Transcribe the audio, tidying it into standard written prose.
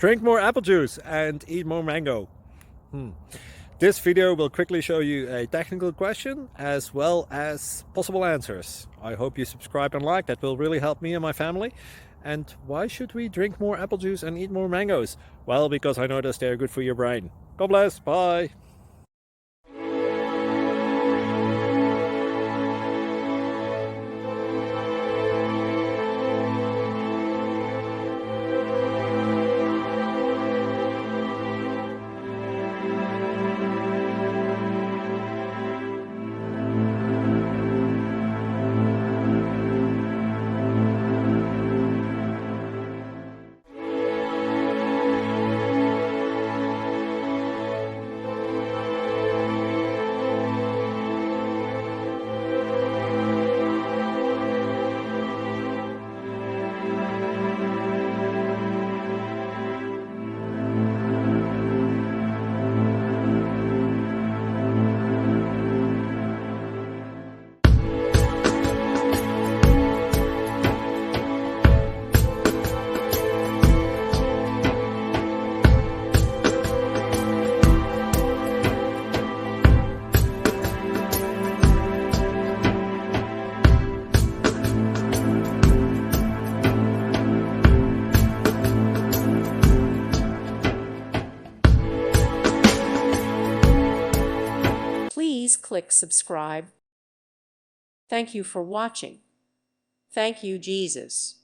Drink more apple juice and eat more mango. This video will quickly show you a technical question as well as possible answers. I hope you subscribe and like, that will really help me and my family. And why should we drink more apple juice and eat more mangoes? Well, because I noticed they're good for your brain. God bless, bye! Please click subscribe. Thank you for watching. Thank you, Jesus.